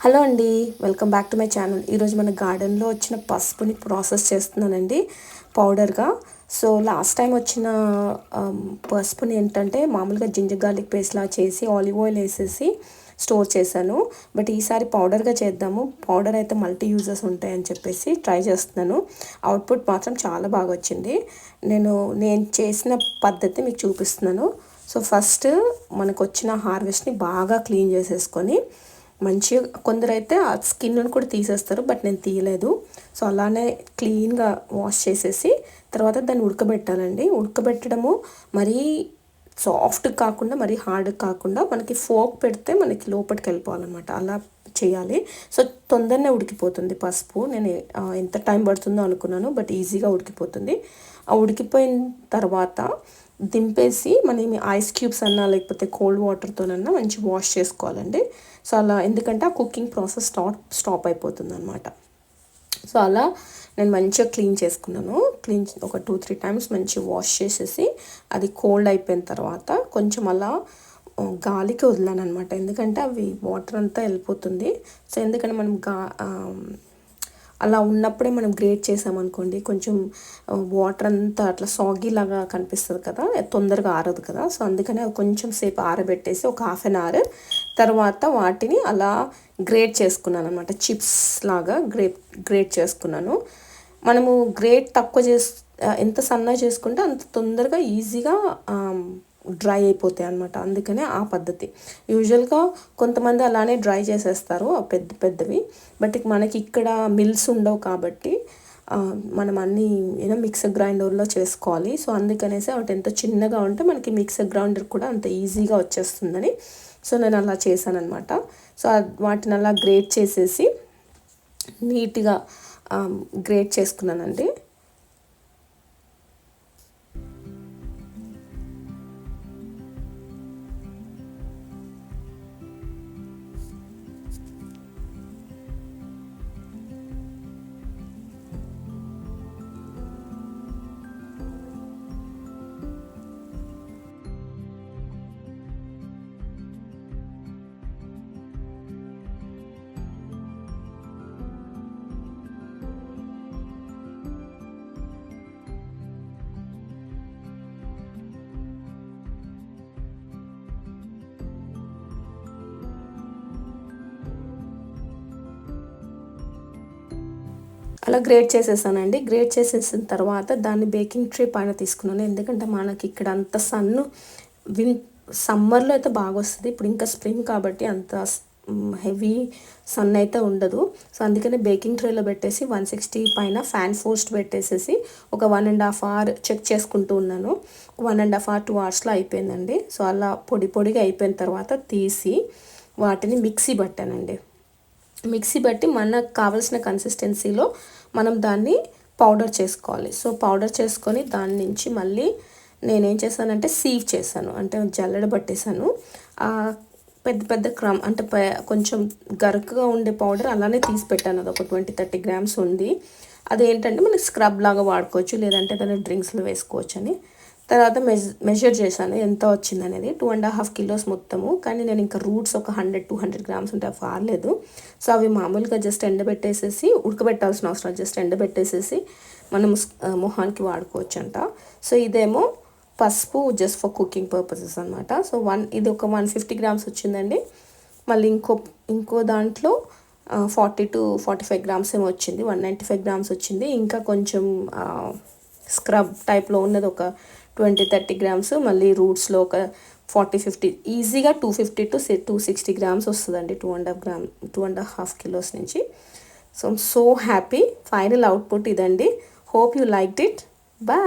Hello అండి, welcome back to my channel. ఈరోజు మన గార్డెన్లో వచ్చిన పసుపుని ప్రాసెస్ చేస్తున్నానండి పౌడర్గా. సో లాస్ట్ టైం వచ్చిన పసుపుని ఏంటంటే మామూలుగా జింజర్ గార్లిక్ పేస్ట్లా చేసి ఆలివ్ ఆయిల్ వేసేసి స్టోర్ చేశాను. బట్ ఈసారి పౌడర్గా చేద్దాము, పౌడర్ అయితే మల్టీ యూజెస్ ఉంటాయని చెప్పేసి ట్రై చేస్తున్నాను. అవుట్పుట్ మాత్రం చాలా బాగా వచ్చింది. నేను చేసిన పద్ధతి మీకు చూపిస్తున్నాను. సో ఫస్ట్ మనకు వచ్చిన హార్వెస్ట్ని బాగా క్లీన్ చేసేసుకొని మంచిగా, కొందరైతే ఆ స్కిన్ను కూడా తీసేస్తారు, బట్ నేను తీయలేదు. సో అలానే క్లీన్గా వాష్ చేసేసి తర్వాత దాన్ని ఉడకబెట్టాలండి. ఉడకబెట్టడము మరీ సాఫ్ట్ కాకుండా మరీ హార్డ్ కాకుండా మనకి ఫోక్ పెడితే మనకి లోపలికి వెళ్ళిపోవాలన్నమాట, అలా చేయాలి. సో తొందరనే ఉడికిపోతుంది పసుపు. నేను ఎంత టైం పడుతుందో అనుకున్నాను, బట్ ఈజీగా ఉడికిపోతుంది. ఆ ఉడికిపోయిన తర్వాత దింపేసి మనం ఐస్ క్యూబ్స్ అన్నా లేకపోతే కోల్డ్ వాటర్తోనన్నా మంచి వాష్ చేసుకోవాలండి. సో అలా, ఎందుకంటే ఆ కుకింగ్ ప్రాసెస్ స్టాప్ అయిపోతుంది అనమాట. సో అలా నేను మంచిగా క్లీన్ చేసుకున్నాను. ఒక 2-3 టైమ్స్ మంచిగా వాష్ చేసేసి అది కోల్డ్ అయిపోయిన తర్వాత కొంచెం అలా గాలికి వదిలాను అనమాట, ఎందుకంటే అవి వాటర్ అంతా వెళ్ళిపోతుంది. సో ఎందుకంటే మనం అలా ఉన్నప్పుడే మనం గ్రేట్ చేసామనుకోండి, కొంచెం వాటర్ అంతా అట్లా సాగీ లాగా కనిపిస్తుంది కదా, తొందరగా ఆరదు కదా. సో అందుకని అది కొంచెం సేపు ఆరబెట్టేసి ఒక హాఫ్ అన్ అవర్ తర్వాత వాటిని అలా గ్రేట్ చేసుకున్నాను అనమాట, చిప్స్ లాగా గ్రేట్ చేసుకున్నాను. మనము గ్రేట్ తక్కువ ఎంత సన్నగా చేసుకుంటే అంత తొందరగా ఈజీగా డ్రై అయిపోతాయి అనమాట. అందుకనే ఆ పద్ధతి. యూజువల్గా కొంతమంది అలానే డ్రై చేసేస్తారు పెద్దవి, బట్ మనకి ఇక్కడ మిల్స్ ఉండవు కాబట్టి మనం అన్నీ మిక్సర్ గ్రైండర్లో చేసుకోవాలి. సో అందుకనేసి వాటి ఎంత చిన్నగా ఉంటే మనకి మిక్సర్ గ్రైండర్ కూడా అంత ఈజీగా వచ్చేస్తుందని సో నేను అలా చేశాను అనమాట. సో వాటిని అలా గ్రేట్ చేసేసి నీట్గా గ్రేట్ చేసుకున్నానండి. అలా గ్రేట్ చేసేసానండి. గ్రేట్ చేసేసిన తర్వాత దాన్ని బేకింగ్ ట్రే పైన తీసుకున్నాను, ఎందుకంటే మనకి ఇక్కడ అంత సన్ను సమ్మర్లో అయితే బాగా వస్తుంది. ఇప్పుడు ఇంకా స్ప్రింగ్ కాబట్టి అంత హెవీ సన్ అయితే ఉండదు. సో అందుకనే బేకింగ్ ట్రేలో పెట్టేసి 160 పైన ఫ్యాన్ ఫోస్ట్ పెట్టేసేసి ఒక 1.5 అవర్ చెక్ చేసుకుంటూ ఉన్నాను. 1.5 అవర్ 2 అవర్స్లో అయిపోయిందండి. సో అలా పొడిగా అయిపోయిన తర్వాత తీసి వాటిని మిక్సీ పట్టానండి. మిక్సీ బట్టి మనకు కావాల్సిన కన్సిస్టెన్సీలో మనం దాన్ని పౌడర్ చేసుకోవాలి. సో పౌడర్ చేసుకొని దాని నుంచి మళ్ళీ నేనేం చేశానంటే సీవ్ చేశాను, అంటే జల్లెడ పట్టేశాను. పెద్ద క్రమ్ అంటే కొంచెం గరుకుగా ఉండే పౌడర్ అలానే తీసి పెట్టాను. అది ఒక 20-30 గ్రామ్స్ ఉంది. అదేంటంటే మనకి స్క్రబ్ లాగా వాడుకోవచ్చు, లేదంటే దాన్ని డ్రింక్స్లో వేసుకోవచ్చు అని. తర్వాత మెజర్ చేశాను ఎంత వచ్చింది అనేది. 2.5 కిలోస్ మొత్తము, కానీ నేను ఇంకా రూట్స్ ఒక 100-200 గ్రామ్స్ ఉంటే వాడలేదు. సో అవి మామూలుగా జస్ట్ ఎండబెట్టేసేసి, ఉడకబెట్టాల్సిన అవసరం, జస్ట్ ఎండబెట్టేసేసి మనం మొహానికి వాడుకోవచ్చు అంట. సో ఇదేమో పసుపు జస్ట్ ఫర్ కుకింగ్ పర్పసెస్ అనమాట. సో ఇది ఒక 150 గ్రామ్స్ వచ్చిందండి. మళ్ళీ ఇంకో దాంట్లో 40-45 గ్రామ్స్ ఏమో వచ్చింది, 195 గ్రామ్స్ వచ్చింది. ఇంకా కొంచెం స్క్రబ్ టైప్లో ఉన్నది ఒక 20-30 గ్రామ్స్, మళ్ళీ రూట్స్లో ఒక 40-50, ఈజీగా 250-260 గ్రామ్స్ వస్తుందండి 2.5 కిలోస్ నుంచి. So I'm so happy. Final output ఇదండి. Hope you liked it. Bye.